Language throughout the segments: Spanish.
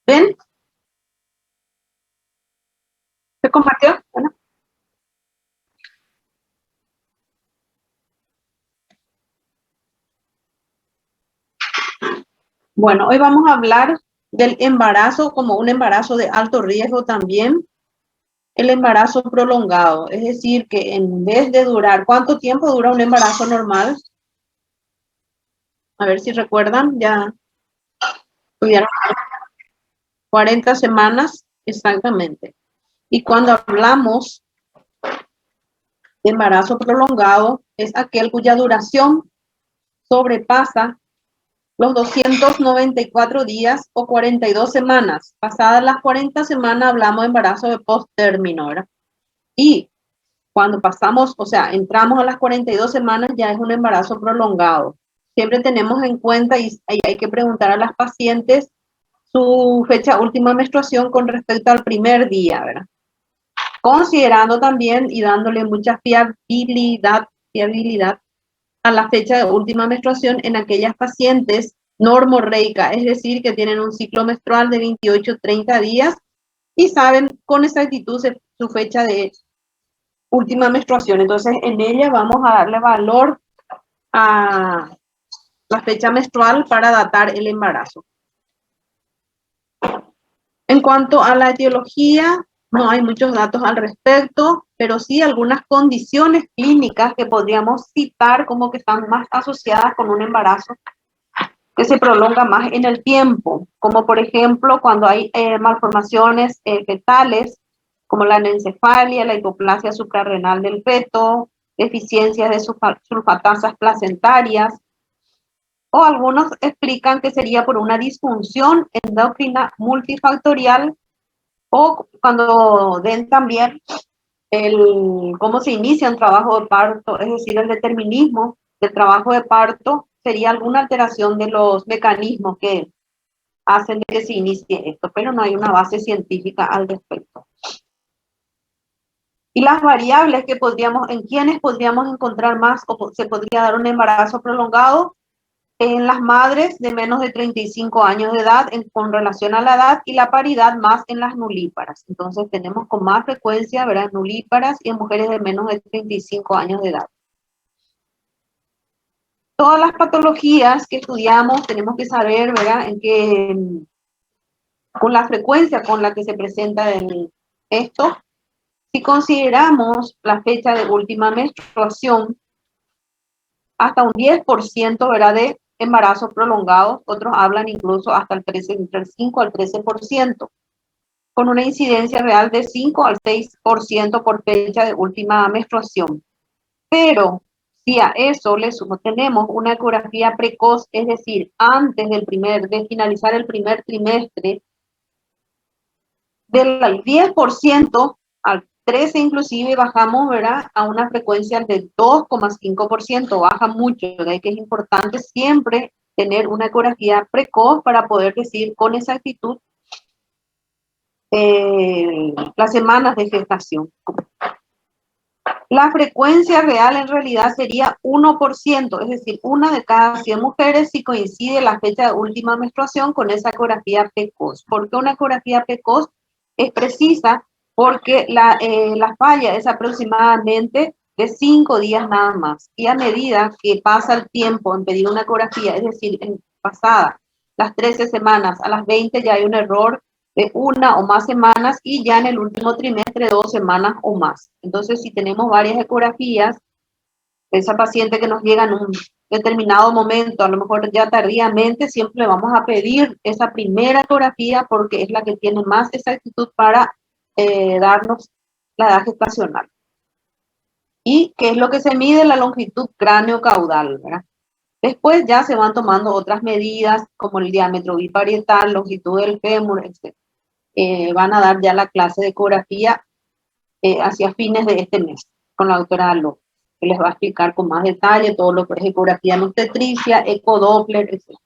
¿Ven? ¿Se compartió? Bueno, hoy vamos a hablar del embarazo como un embarazo de alto riesgo también, el embarazo prolongado. Es decir, que en vez de durar, ¿cuánto tiempo dura un embarazo normal? A ver si recuerdan, ya estudiaron 40 semanas exactamente. Y cuando hablamos de embarazo prolongado, es aquel cuya duración sobrepasa los 294 días o 42 semanas. Pasadas las 40 semanas hablamos de embarazo de post-término, ¿verdad? Y cuando pasamos, o sea, entramos a las 42 semanas, ya es un embarazo prolongado. Siempre tenemos en cuenta y hay que preguntar a las pacientes su fecha última menstruación con respecto al primer día, ¿verdad? Considerando también y dándole mucha fiabilidad a la fecha de última menstruación en aquellas pacientes normorreica, es decir, que tienen un ciclo menstrual de 28-30 días y saben con exactitud su fecha de última menstruación. Entonces, en ella vamos a darle valor a la fecha menstrual para datar el embarazo. En cuanto a la etiología, no hay muchos datos al respecto, pero sí algunas condiciones clínicas que podríamos citar como que están más asociadas con un embarazo que se prolonga más en el tiempo, como por ejemplo cuando hay malformaciones fetales, como la anencefalia, la hipoplasia suprarrenal del feto, deficiencias de sulfatasas placentarias, o algunos explican que sería por una disfunción endocrina multifactorial, o cuando ven también cómo se inicia un trabajo de parto, es decir, el determinismo del trabajo de parto, sería alguna alteración de los mecanismos que hacen que se inicie esto, pero no hay una base científica al respecto. Y las variables que podríamos, en quienes podríamos encontrar más o se podría dar un embarazo prolongado, en las madres de menos de 35 años de edad con relación a la edad, y la paridad más en las nulíparas. Entonces tenemos con más frecuencia, ¿verdad?, nulíparas y en mujeres de menos de 35 años de edad. Todas las patologías que estudiamos tenemos que saber, ¿verdad?, con la frecuencia con la que se presenta esto. Si consideramos la fecha de última menstruación, hasta un 10%, ¿verdad?, de embarazos prolongados, otros hablan incluso hasta entre el 5 al 13%, con una incidencia real de 5 al 6% por fecha de última menstruación. Pero si a eso le tenemos una ecografía precoz, es decir, antes de finalizar el primer trimestre, del 10% al 13% inclusive bajamos, ¿verdad?, a una frecuencia del 2,5%, baja mucho. De ahí que es importante siempre tener una ecografía precoz para poder decir con exactitud las semanas de gestación. La frecuencia real en realidad sería 1%, es decir, una de cada 100 mujeres si coincide la fecha de última menstruación con esa ecografía precoz. ¿Por qué una ecografía precoz es precisa? Porque la falla es aproximadamente de 5 días nada más. Y a medida que pasa el tiempo en pedir una ecografía, es decir, en pasada las 13 semanas a las 20 ya hay un error de una o más semanas, y ya en el último trimestre 2 semanas o más. Entonces, si tenemos varias ecografías, esa paciente que nos llega en un determinado momento, a lo mejor ya tardíamente, siempre le vamos a pedir esa primera ecografía porque es la que tiene más exactitud para darnos la edad gestacional. ¿Y qué es lo que se mide? La longitud cráneo-caudal, ¿verdad? Después ya se van tomando otras medidas como el diámetro biparietal, longitud del fémur, etc. Van a dar ya la clase de ecografía hacia fines de este mes con la doctora Aló, que les va a explicar con más detalle todo lo que es ecografía en obstetricia, ecodoppler, etc.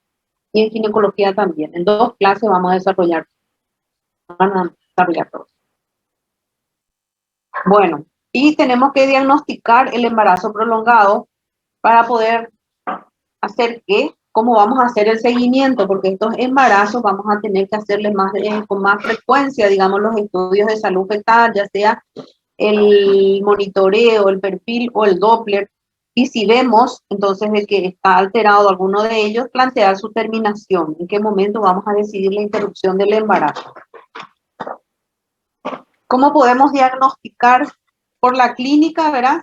Y en ginecología también. En 2 clases vamos a desarrollar todo. Bueno, y tenemos que diagnosticar el embarazo prolongado para poder hacer que ¿Cómo vamos a hacer el seguimiento? Porque estos embarazos vamos a tener que hacerles más, con más frecuencia, digamos, los estudios de salud fetal, ya sea el monitoreo, el perfil o el Doppler. Y si vemos entonces de que está alterado alguno de ellos, plantear su terminación. ¿En qué momento vamos a decidir la interrupción del embarazo? ¿Cómo podemos diagnosticar por la clínica, verdad?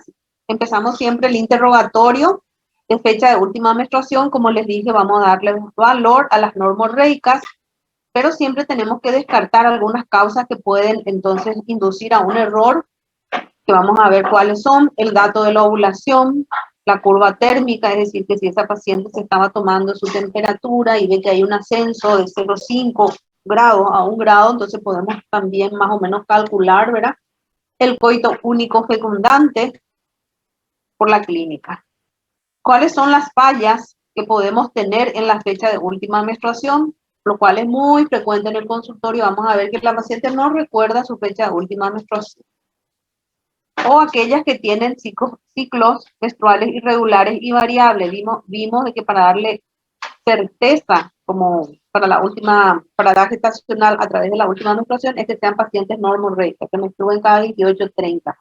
Empezamos siempre el interrogatorio de fecha de última menstruación. Como les dije, vamos a darle valor a las normorreicas, pero siempre tenemos que descartar algunas causas que pueden entonces inducir a un error, que vamos a ver cuáles son: el dato de la ovulación, la curva térmica, es decir, que si esa paciente se estaba tomando su temperatura y ve que hay un ascenso de 0,5 grados a 1 grado, entonces podemos también más o menos calcular, ¿verdad?, el coito único fecundante por la clínica. ¿Cuáles son las fallas que podemos tener en la fecha de última menstruación? Lo cual es muy frecuente en el consultorio. Vamos a ver que la paciente no recuerda su fecha de última menstruación. O aquellas que tienen ciclos menstruales irregulares y variables. Vimos de que para darle certeza, como para la gestacional a través de la última menstruación, es que sean pacientes normorreicas, que menstruen cada 28-30.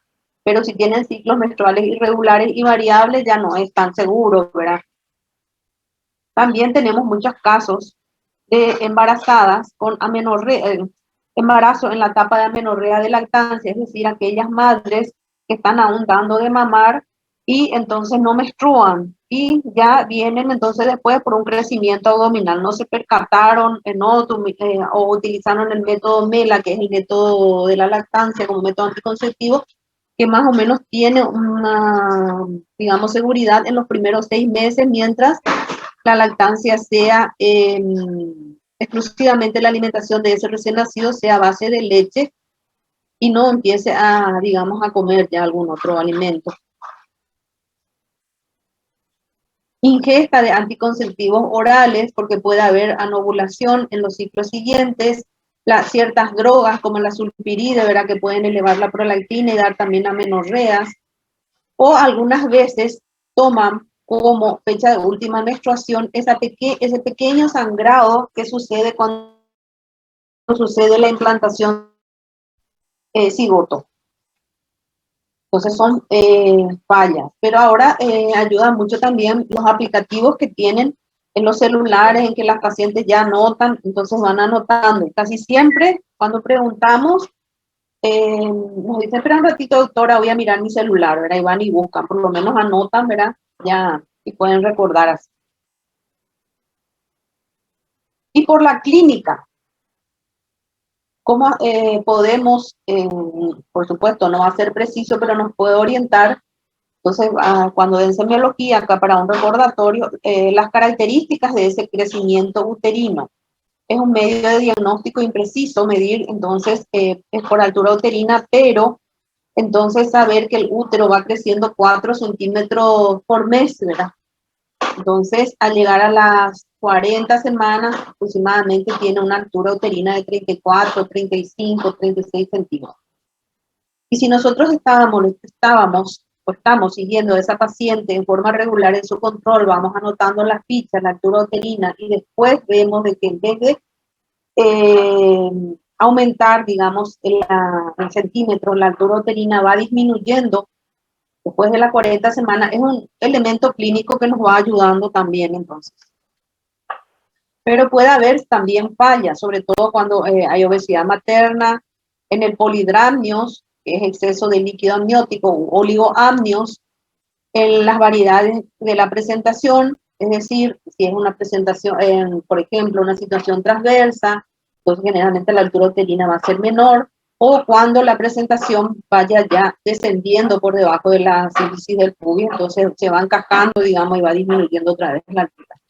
Pero si tienen ciclos menstruales irregulares y variables, ya no es tan seguro, ¿verdad? También tenemos muchos casos de embarazadas con amenorrea, embarazo en la etapa de amenorrea de lactancia, es decir, aquellas madres que están aún dando de mamar y entonces no menstruan y ya vienen entonces después por un crecimiento abdominal. No se percataron o utilizaron el método MELA, que es el método de la lactancia como método anticonceptivo, que más o menos tiene una, digamos, seguridad en los primeros 6 meses, mientras la lactancia sea exclusivamente la alimentación de ese recién nacido, sea a base de leche y no empiece a, digamos, a comer ya algún otro alimento. Ingesta de anticonceptivos orales, porque puede haber anovulación en los ciclos siguientes. Ciertas drogas como la sulpiride, ¿verdad?, que pueden elevar la prolactina y dar también amenorreas. O algunas veces toman como fecha de última menstruación ese pequeño sangrado que sucede cuando sucede la implantación cigoto. Entonces son fallas. Pero ahora ayudan mucho también los aplicativos que tienen en los celulares, en que las pacientes ya anotan, entonces van anotando. Casi siempre cuando preguntamos, nos dicen: espera un ratito, doctora, voy a mirar mi celular, ¿verdad? Y van y buscan, por lo menos anotan, ¿verdad? Ya, y pueden recordar así. Y por la clínica, ¿cómo podemos, por supuesto, no va a ser preciso, pero nos puede orientar? Entonces, cuando den semiología, acá para un recordatorio, las características de ese crecimiento uterino. Es un medio de diagnóstico impreciso medir, entonces, es por altura uterina, pero entonces saber que el útero va creciendo 4 centímetros por mes, ¿verdad? Entonces, al llegar a las 40 semanas, aproximadamente tiene una altura uterina de 34, 35, 36 centímetros. Y si nosotros estábamos o estamos siguiendo a esa paciente en forma regular en su control, vamos anotando las fichas, la altura uterina, y después vemos de que en vez de aumentar, digamos, el centímetro, la altura uterina va disminuyendo después de las 40 semanas, es un elemento clínico que nos va ayudando también entonces. Pero puede haber también fallas, sobre todo cuando hay obesidad materna, en el polidramnios, que es exceso de líquido amniótico, u oligoamnios, en las variedades de la presentación, es decir, si es una presentación, por ejemplo, una situación transversa, entonces generalmente la altura uterina va a ser menor, o cuando la presentación vaya ya descendiendo por debajo de la sínfisis del pubis, entonces se va encajando, digamos, y va disminuyendo otra vez la altura.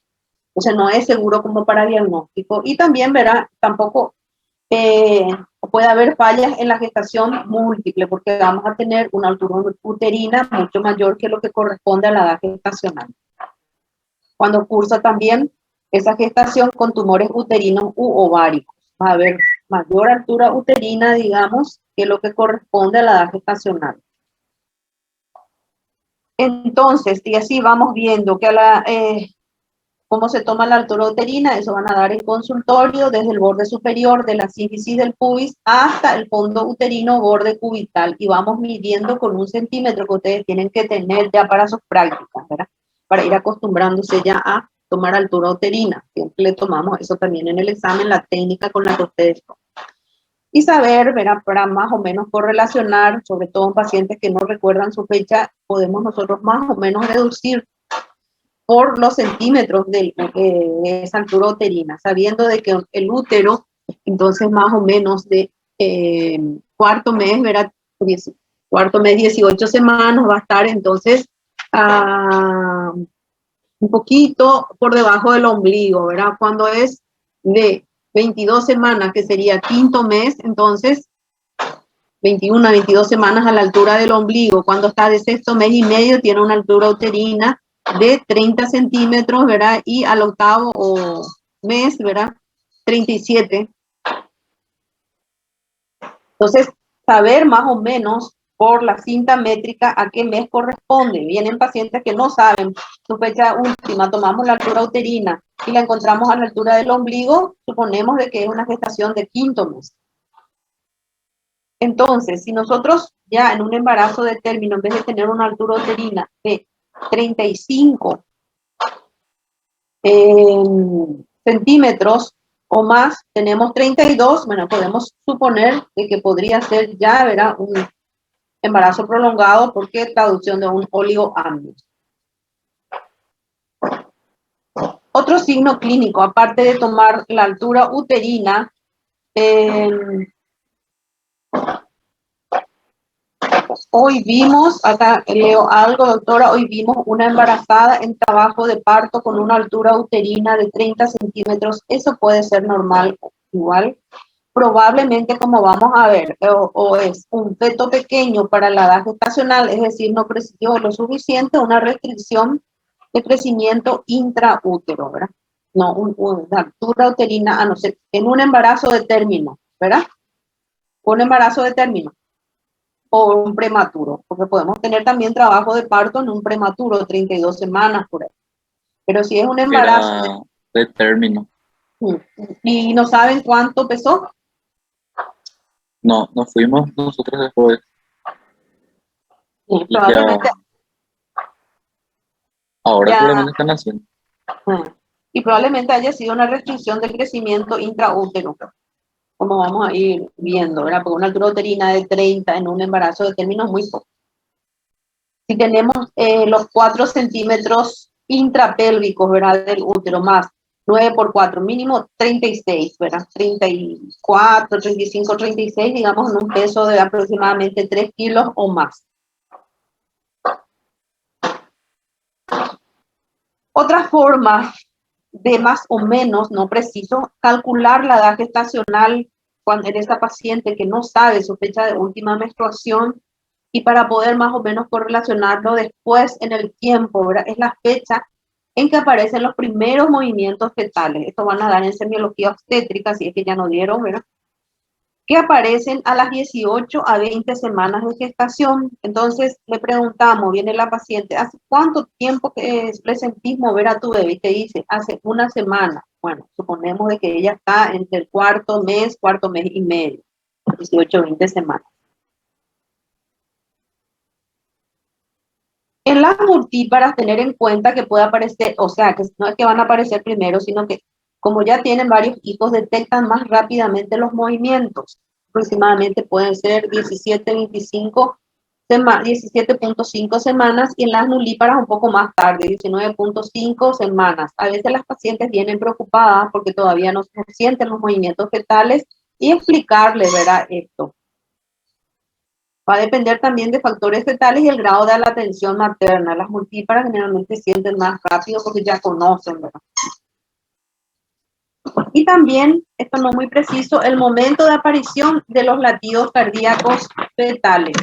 Entonces no es seguro como para diagnóstico. Y también, verá, tampoco puede haber fallas en la gestación múltiple, porque vamos a tener una altura uterina mucho mayor que lo que corresponde a la edad gestacional. Cuando cursa también esa gestación con tumores uterinos u ováricos, va a haber mayor altura uterina, digamos, que lo que corresponde a la edad gestacional. Entonces, y así vamos viendo que ¿Cómo se toma la altura uterina? Eso van a dar en consultorio, desde el borde superior de la sínfisis del pubis hasta el fondo uterino, borde cubital. Y vamos midiendo con 1 centímetro que ustedes tienen que tener ya para sus prácticas, ¿verdad? Para ir acostumbrándose ya a tomar altura uterina. Siempre le tomamos eso también en el examen, la técnica con la que ustedes toman. Y saber, ¿verdad? Para más o menos correlacionar, sobre todo en pacientes que no recuerdan su fecha, podemos nosotros más o menos deducir por los centímetros de esa altura uterina, sabiendo de que el útero, entonces más o menos de cuarto mes, ¿verdad? Cuarto mes, 18 semanas, va a estar entonces un poquito por debajo del ombligo, ¿verdad? Cuando es de 22 semanas, que sería quinto mes, entonces 21 a 22 semanas a la altura del ombligo. Cuando está de sexto mes y medio, tiene una altura uterina de 30 centímetros, ¿verdad? Y al octavo mes, ¿verdad? 37. Entonces, saber más o menos por la cinta métrica a qué mes corresponde. Vienen pacientes que no saben su fecha última, tomamos la altura uterina y la encontramos a la altura del ombligo, suponemos de que es una gestación de quinto mes. Entonces, si nosotros ya en un embarazo de término, en vez de tener una altura uterina de 35 centímetros o más, tenemos 32, bueno, podemos suponer de que podría ser ya, ¿verdad? Un embarazo prolongado porque traducción de un oligoamnios. Otro signo clínico, aparte de tomar la altura uterina, hoy vimos, acá leo algo, doctora, hoy vimos una embarazada en trabajo de parto con una altura uterina de 30 centímetros. Eso puede ser normal igual. Probablemente, como vamos a ver, o es un feto pequeño para la edad gestacional, es decir, no creció lo suficiente, una restricción de crecimiento intraútero, ¿verdad? No, una altura uterina, a no ser, en un embarazo de término, ¿verdad? Un embarazo de término o un prematuro, porque podemos tener también trabajo de parto en un prematuro, 32 semanas por ahí. Pero si es un embarazo de término. Y no saben cuánto pesó. No, nos fuimos nosotros después. Sí, probablemente. Ahora seguramente están haciendo. Y probablemente haya sido una restricción del crecimiento intraútero, como vamos a ir viendo, ¿verdad? Porque una altura uterina de 30 en un embarazo de término es muy poco. Si tenemos los 4 centímetros intrapélvicos, ¿verdad? Del útero más 9 por 4, mínimo 36, ¿verdad? 34, 35, 36, digamos, en un peso de aproximadamente 3 kilos o más. Otra forma de más o menos, no preciso, calcular la edad gestacional cuando en esta paciente que no sabe su fecha de última menstruación y para poder más o menos correlacionarlo después en el tiempo, ¿verdad? Es la fecha en que aparecen los primeros movimientos fetales. Esto van a dar en semiología obstétrica, si es que ya no dieron, ¿verdad? Que aparecen a las 18 a 20 semanas de gestación. Entonces le preguntamos, viene la paciente, ¿hace cuánto tiempo que presentís mover a tu bebé? Y te dice, hace una semana. Bueno, suponemos de que ella está entre el cuarto mes y medio, 18 a 20 semanas. En las multíparas, tener en cuenta que puede aparecer, o sea, que no es que van a aparecer primero, sino que como ya tienen varios hijos, detectan más rápidamente los movimientos. Aproximadamente pueden ser 17.5 semanas y en las nulíparas un poco más tarde, 19.5 semanas. A veces las pacientes vienen preocupadas porque todavía no sienten los movimientos fetales y explicarles, ¿verdad? Esto. Va a depender también de factores fetales y el grado de la atención materna. Las multíparas generalmente sienten más rápido porque ya conocen, ¿verdad? Y también, esto no muy preciso, el momento de aparición de los latidos cardíacos fetales.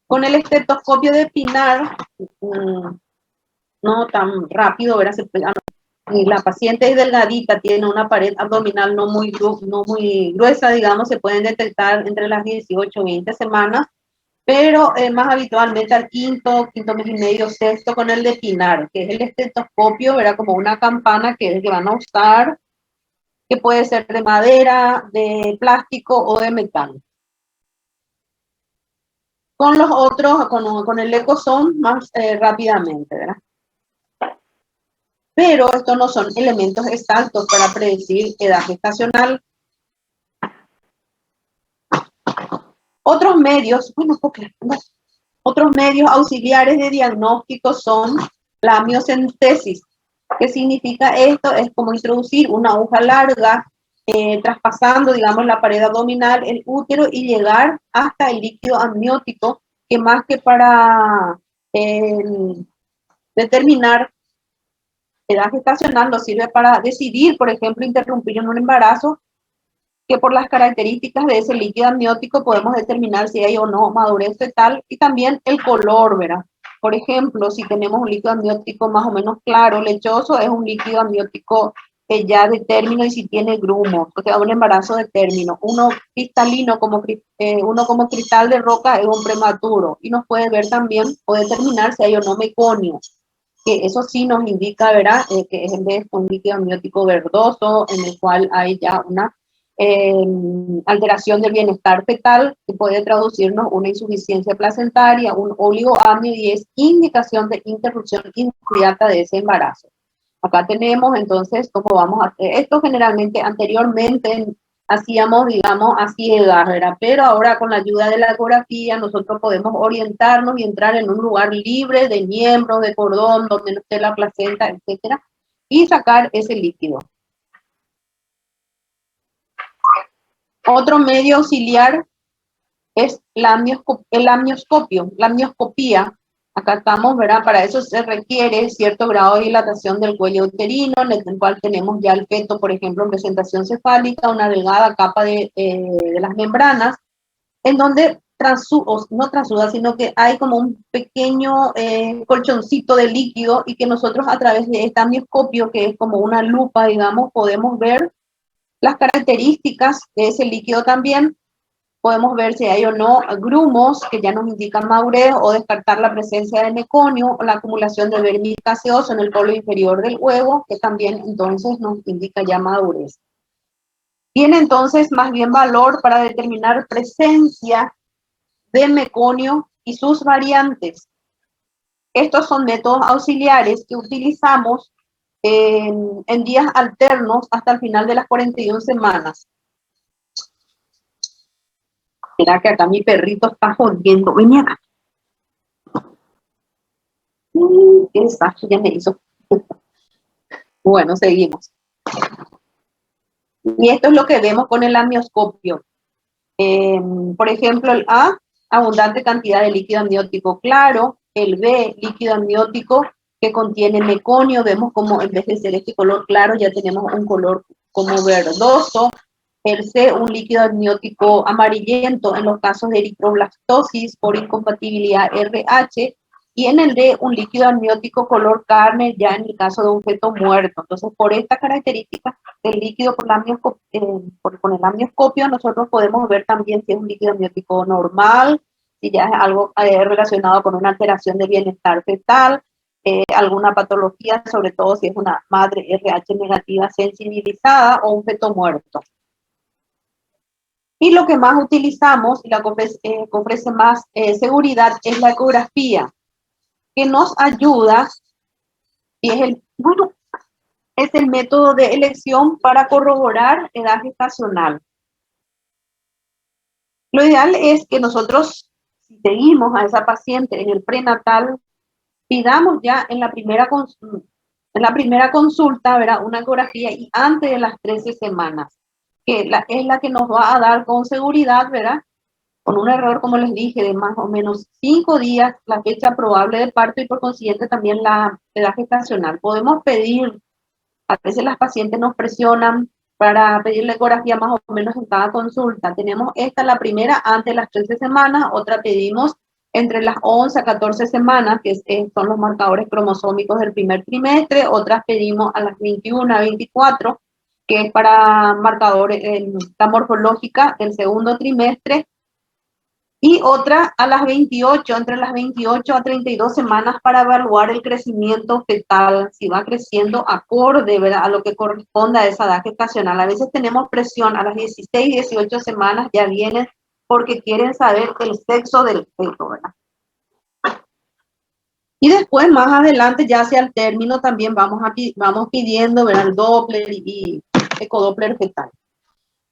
Con el estetoscopio de Pinar, no tan rápido, ¿verdad? Y la paciente es delgadita, tiene una pared abdominal no muy gruesa, digamos, se pueden detectar entre las 18 y 20 semanas. pero más habitualmente al quinto mes y medio, sexto, con el de Pinar, que es el estetoscopio, era como una campana que es el que van a usar, que puede ser de madera, de plástico o de metal. Con los otros, con el EcoSon, más rápidamente, ¿verdad? Pero estos no son elementos exactos para predecir edad gestacional. Otros medios, otros medios auxiliares de diagnóstico son la amniocentesis. ¿Qué significa esto? Es como introducir una aguja larga, traspasando, digamos, la pared abdominal, el útero, y llegar hasta el líquido amniótico, que más que para determinar edad gestacional, nos sirve para decidir, por ejemplo, interrumpir en un embarazo, que por las características de ese líquido amniótico podemos determinar si hay o no madurez fetal, y también el color, ¿verdad? Por ejemplo, si tenemos un líquido amniótico más o menos claro, lechoso, es un líquido amniótico ya de término, y si tiene grumos, o sea, un embarazo de término. Uno cristalino, uno como cristal de roca, es un prematuro, y nos puede ver también o determinar si hay o no meconio, que eso sí nos indica, ¿verdad? Que es en vez de un líquido amniótico verdoso, en el cual hay ya una alteración del bienestar fetal, que puede traducirnos una insuficiencia placentaria, un oligoamnio, y es indicación de interrupción inmediata de ese embarazo. Acá tenemos entonces cómo vamos a hacer esto. Generalmente anteriormente hacíamos, digamos, a ciegas, ¿verdad? Pero ahora con la ayuda de la ecografía nosotros podemos orientarnos y entrar en un lugar libre de miembros, de cordón, donde no esté la placenta, etcétera, y sacar ese líquido. Otro medio auxiliar es la amnioscopía. Acá estamos, ¿verdad? Para eso se requiere cierto grado de dilatación del cuello uterino, en el cual tenemos ya el feto, por ejemplo, en presentación cefálica, una delgada capa de las membranas, en donde no transuda, sino que hay como un pequeño colchoncito de líquido, y que nosotros a través de este amnioscopio, que es como una lupa, digamos, podemos ver las características de ese líquido también. Podemos ver si hay o no grumos, que ya nos indican madurez, o descartar la presencia de meconio o la acumulación de vermis gaseoso en el polo inferior del huevo, que también entonces nos indica ya madurez. Tiene entonces más bien valor para determinar presencia de meconio y sus variantes. Estos son métodos auxiliares que utilizamos en días alternos hasta el final de las 41 semanas. Será que acá mi perrito está jodiendo. Vení acá. Qué desastre ya me hizo. Bueno, seguimos. Y esto es lo que vemos con el amnioscopio. Por ejemplo, el A, abundante cantidad de líquido amniótico claro. El B, líquido amniótico que contiene meconio. Vemos como en vez de ser este color claro, ya tenemos un color como verdoso. El C, un líquido amniótico amarillento en los casos de eritroblastosis por incompatibilidad RH. Y en el D, un líquido amniótico color carne, ya en el caso de un feto muerto. Entonces, por esta característica del líquido con el amnioscopio, nosotros podemos ver también si es un líquido amniótico normal, si ya es algo relacionado con una alteración de bienestar fetal, alguna patología, sobre todo si es una madre RH negativa sensibilizada o un feto muerto. Y lo que más utilizamos y la que ofrece más seguridad es la ecografía, que nos ayuda, y es el método de elección para corroborar edad gestacional. Lo ideal es que nosotros, si seguimos a esa paciente en el prenatal, pidamos ya en la primera consulta, ¿verdad?, una ecografía, y antes de las 13 semanas, que es la que nos va a dar con seguridad, ¿verdad?, con un error, como les dije, de más o menos 5 días, la fecha probable de parto, y por consiguiente también la edad gestacional. Podemos pedir, a veces las pacientes nos presionan para pedir la ecografía más o menos en cada consulta. Tenemos esta, la primera, antes de las 13 semanas, otra pedimos entre las 11 a 14 semanas, que son los marcadores cromosómicos del primer trimestre, otras pedimos a las 21 a 24, que es para marcadores, la morfológica del segundo trimestre, Y otra a las 28, entre las 28 a 32 semanas para evaluar el crecimiento fetal, si va creciendo acorde, ¿verdad?, a lo que corresponde a esa edad gestacional. A veces tenemos presión a las 16, 18 semanas, ya vienen porque quieren saber el sexo del feto, ¿verdad? Y después, más adelante, ya hacia el término, también vamos pidiendo, ¿verdad?, el Doppler y ecodoppler fetal.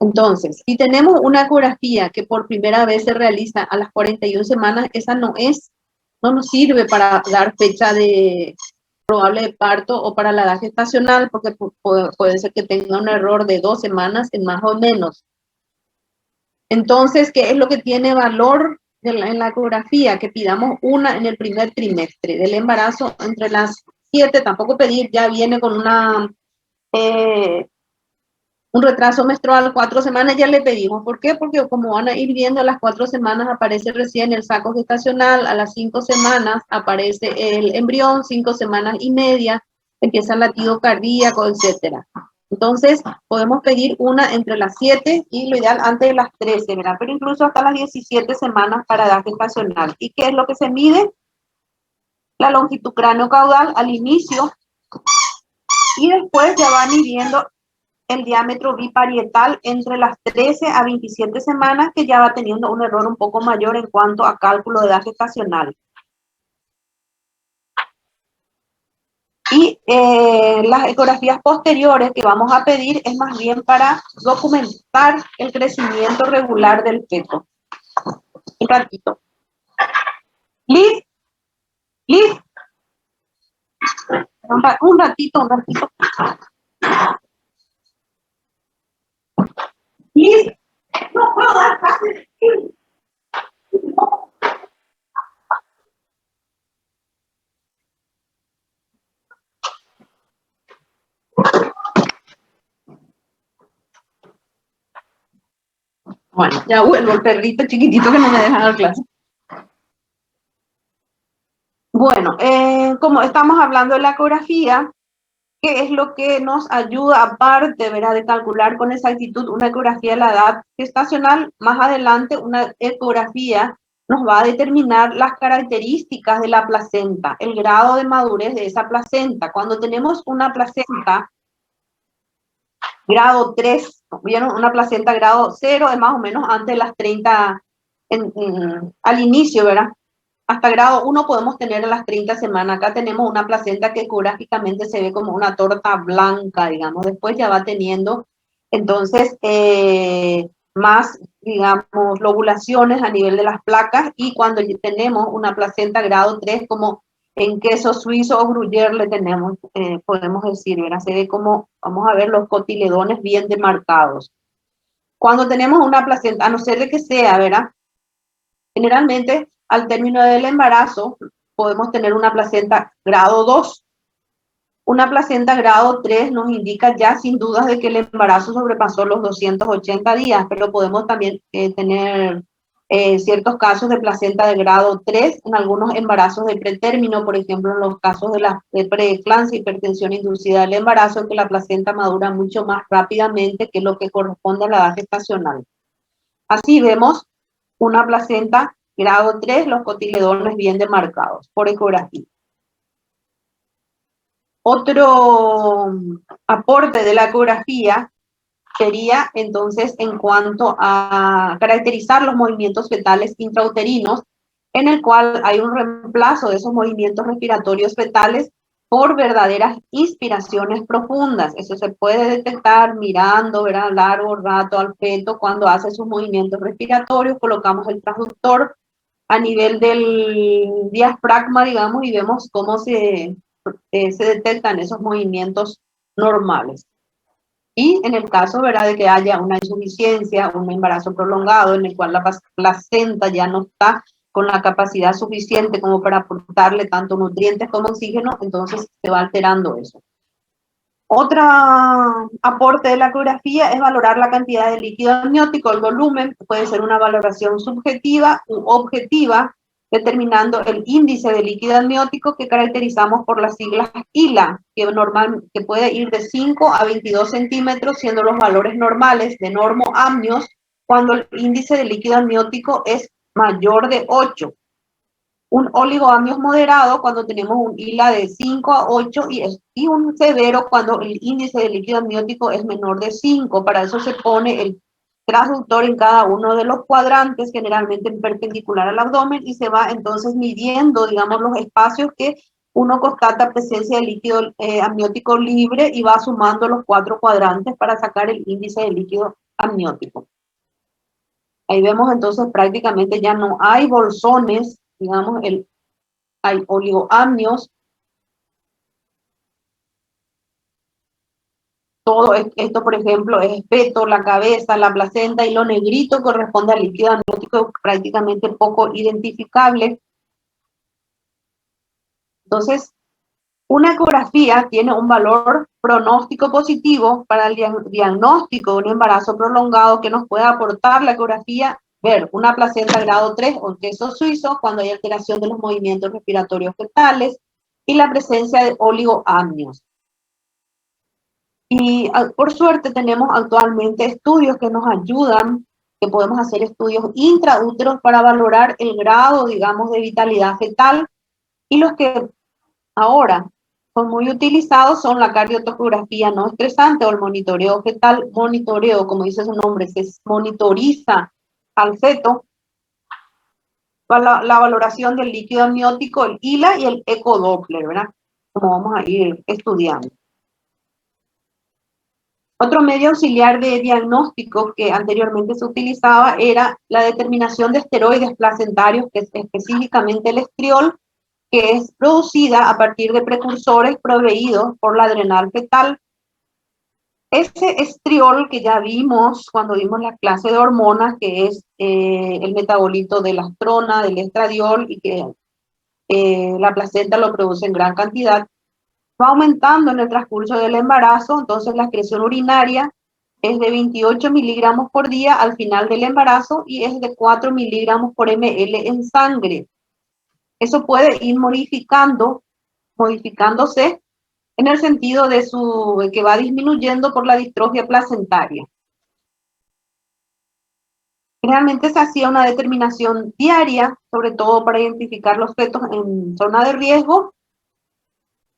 Entonces, si tenemos una ecografía que por primera vez se realiza a las 41 semanas, esa no nos sirve para dar fecha de probable de parto o para la edad gestacional, porque puede ser que tenga un error de 2 semanas en más o menos. Entonces, ¿qué es lo que tiene valor en la ecografía? Que pidamos una en el primer trimestre del embarazo, entre las 7, tampoco pedir, ya viene con un retraso menstrual, 4 semanas ya le pedimos. ¿Por qué? Porque como van a ir viendo, a las 4 semanas aparece recién el saco gestacional, a las 5 semanas aparece el embrión, 5 semanas y media, empieza el latido cardíaco, etcétera. Entonces, podemos pedir una entre las 7 y lo ideal antes de las 13, ¿verdad? Pero incluso hasta las 17 semanas para edad gestacional. ¿Y qué es lo que se mide? La longitud cráneo-caudal al inicio, y después ya van midiendo el diámetro biparietal entre las 13 a 27 semanas, que ya va teniendo un error un poco mayor en cuanto a cálculo de edad gestacional. Y las ecografías posteriores que vamos a pedir es más bien para documentar el crecimiento regular del feto. Un ratito. Liz, Liz. Un ratito. Liz, no puedo dar clases. Bueno, ya vuelvo, el perrito chiquitito que no me deja dar clase. Bueno, como estamos hablando de la ecografía, ¿qué es lo que nos ayuda, aparte, ¿verdad?, de calcular con exactitud una ecografía de la edad gestacional? Más adelante, una ecografía nos va a determinar las características de la placenta, el grado de madurez de esa placenta. Cuando tenemos una placenta grado 3, ¿vieron? Una placenta grado 0 es más o menos antes de las 30, al inicio, ¿verdad? Hasta grado 1 podemos tener a las 30 semanas. Acá tenemos una placenta que ecográficamente se ve como una torta blanca, digamos. Después ya va teniendo, entonces, más, digamos, lobulaciones a nivel de las placas. Y cuando tenemos una placenta grado 3, como en queso suizo o gruyère le tenemos, podemos decir, ¿verdad? Se ve como, vamos a ver, los cotiledones bien demarcados. Cuando tenemos una placenta, a no ser de que sea, ¿verdad?, generalmente, al término del embarazo, podemos tener una placenta grado 2. Una placenta grado 3 nos indica ya sin dudas de que el embarazo sobrepasó los 280 días, pero podemos también tener ciertos casos de placenta de grado 3 en algunos embarazos de pretérmino, por ejemplo, en los casos de preeclampsia, hipertensión inducida del embarazo, en que la placenta madura mucho más rápidamente que lo que corresponde a la edad gestacional. Así vemos una placenta grado 3, los cotiledones bien demarcados por ecografía. Otro aporte de la ecografía sería entonces en cuanto a caracterizar los movimientos fetales intrauterinos, en el cual hay un reemplazo de esos movimientos respiratorios fetales por verdaderas inspiraciones profundas. Eso se puede detectar mirando, ¿verdad?, largo rato al feto cuando hace sus movimientos respiratorios. Colocamos el transductor a nivel del diafragma, digamos, y vemos cómo se detectan esos movimientos normales. Y en el caso, ¿verdad?, de que haya una insuficiencia, un embarazo prolongado en el cual la placenta ya no está con la capacidad suficiente como para aportarle tanto nutrientes como oxígeno, entonces se va alterando eso. Otro aporte de la ecografía es valorar la cantidad de líquido amniótico, el volumen. Puede ser una valoración subjetiva u objetiva, determinando el índice de líquido amniótico, que caracterizamos por las siglas ILA, que puede ir de 5 a 22 centímetros, siendo los valores normales de normoamnios cuando el índice de líquido amniótico es mayor de 8. Un oligoamnios moderado cuando tenemos un ILA de 5 a 8 y un severo cuando el índice de líquido amniótico es menor de 5. Para eso se pone el transductor en cada uno de los cuadrantes, generalmente en perpendicular al abdomen, y se va entonces midiendo, digamos, los espacios que uno constata presencia de líquido amniótico libre y va sumando los 4 cuadrantes para sacar el índice de líquido amniótico. Ahí vemos entonces prácticamente ya no hay bolsones, digamos, hay oligoamnios. Todo esto, por ejemplo, es espeto, la cabeza, la placenta, y lo negrito corresponde al líquido amniótico prácticamente poco identificable. Entonces, una ecografía tiene un valor pronóstico positivo para el diagnóstico de un embarazo prolongado que nos puede aportar la ecografía, ver una placenta grado 3 o queso suizo cuando hay alteración de los movimientos respiratorios fetales y la presencia de oligoamnios. Y por suerte tenemos actualmente estudios que nos ayudan, que podemos hacer estudios intraúteros para valorar el grado, digamos, de vitalidad fetal, y los que ahora son muy utilizados son la cardiotocografía no estresante o el monitoreo fetal. Monitoreo, como dice su nombre, se monitoriza al feto para la valoración del líquido amniótico, el ILA y el ecodoppler, ¿verdad? Como vamos a ir estudiando. Otro medio auxiliar de diagnóstico que anteriormente se utilizaba era la determinación de esteroides placentarios, que es específicamente el estriol, que es producida a partir de precursores proveídos por la adrenal fetal. Ese estriol que ya vimos cuando vimos la clase de hormonas, que es el metabolito de la astrona, del estradiol, y que la placenta lo produce en gran cantidad, va aumentando en el transcurso del embarazo. Entonces la excreción urinaria es de 28 miligramos por día al final del embarazo y es de 4 miligramos por ml en sangre. Eso puede ir modificándose en el sentido de que va disminuyendo por la distrofia placentaria. Generalmente se hacía una determinación diaria, sobre todo para identificar los fetos en zona de riesgo.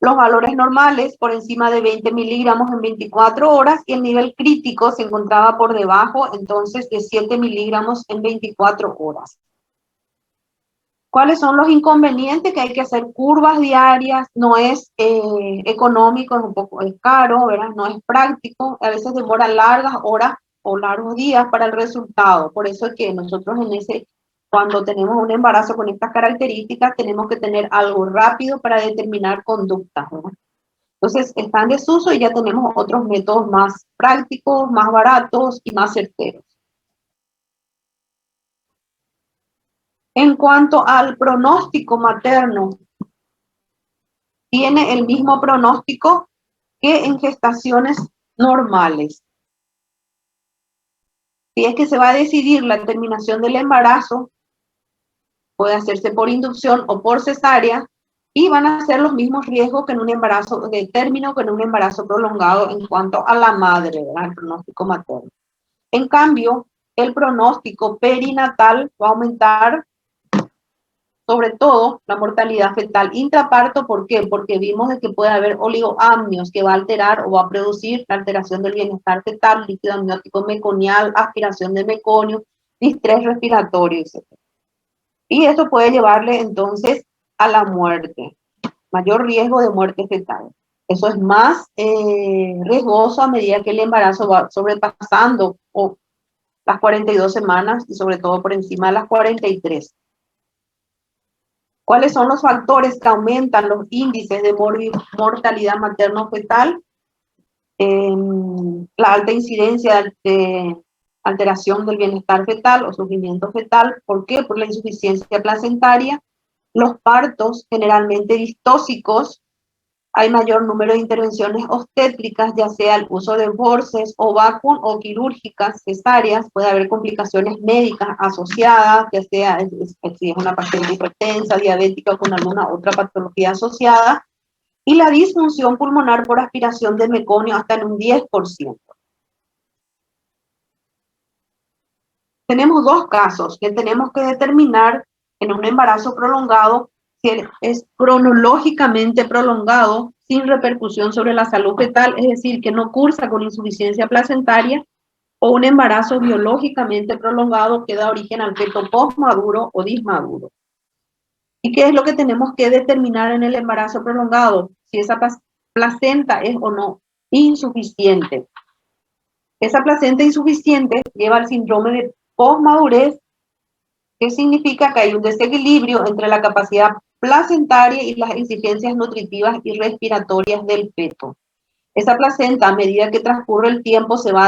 Los valores normales por encima de 20 miligramos en 24 horas y el nivel crítico se encontraba por debajo entonces de 7 miligramos en 24 horas. ¿Cuáles son los inconvenientes? Que hay que hacer curvas diarias, no es económico, es caro, ¿verdad? No es práctico, a veces demora largas horas o largos días para el resultado. Por eso es que nosotros cuando tenemos un embarazo con estas características, tenemos que tener algo rápido para determinar conductas, ¿verdad? Entonces, está en desuso y ya tenemos otros métodos más prácticos, más baratos y más certeros. En cuanto al pronóstico materno, tiene el mismo pronóstico que en gestaciones normales. Si es que se va a decidir la terminación del embarazo, puede hacerse por inducción o por cesárea, y van a ser los mismos riesgos que en un embarazo de término, que en un embarazo prolongado en cuanto a la madre, ¿verdad? El pronóstico materno. En cambio, el pronóstico perinatal va a aumentar, sobre todo la mortalidad fetal intraparto. ¿Por qué? Porque vimos de que puede haber oligoamnios que va a alterar o va a producir la alteración del bienestar fetal, líquido amniótico meconial, aspiración de meconio, distrés respiratorio, etc. Y esto puede llevarle entonces a la muerte, mayor riesgo de muerte fetal. Eso es más riesgoso a medida que el embarazo va sobrepasando las 42 semanas y sobre todo por encima de las 43. ¿Cuáles son los factores que aumentan los índices de mortalidad materno-fetal? La alta incidencia de alteración del bienestar fetal o sufrimiento fetal. ¿Por qué? Por la insuficiencia placentaria. Los partos generalmente distóxicos. Hay mayor número de intervenciones obstétricas, ya sea el uso de forceps o vacuum o quirúrgicas, cesáreas. Puede haber complicaciones médicas asociadas, ya sea si es una paciente hipertensa, diabética o con alguna otra patología asociada. Y la disfunción pulmonar por aspiración de meconio hasta en un 10%. tenemos dos casos que tenemos que determinar en un embarazo prolongado, si es cronológicamente prolongado, sin repercusión sobre la salud fetal, es decir, que no cursa con insuficiencia placentaria, o un embarazo biológicamente prolongado que da origen al feto postmaduro o dismaduro. ¿Y qué es lo que tenemos que determinar en el embarazo prolongado? Si esa placenta es o no insuficiente. Esa placenta insuficiente lleva al síndrome de postmadurez, que significa que hay un desequilibrio entre la capacidad placentaria y las exigencias nutritivas y respiratorias del feto. Esa placenta, a medida que transcurre el tiempo, se va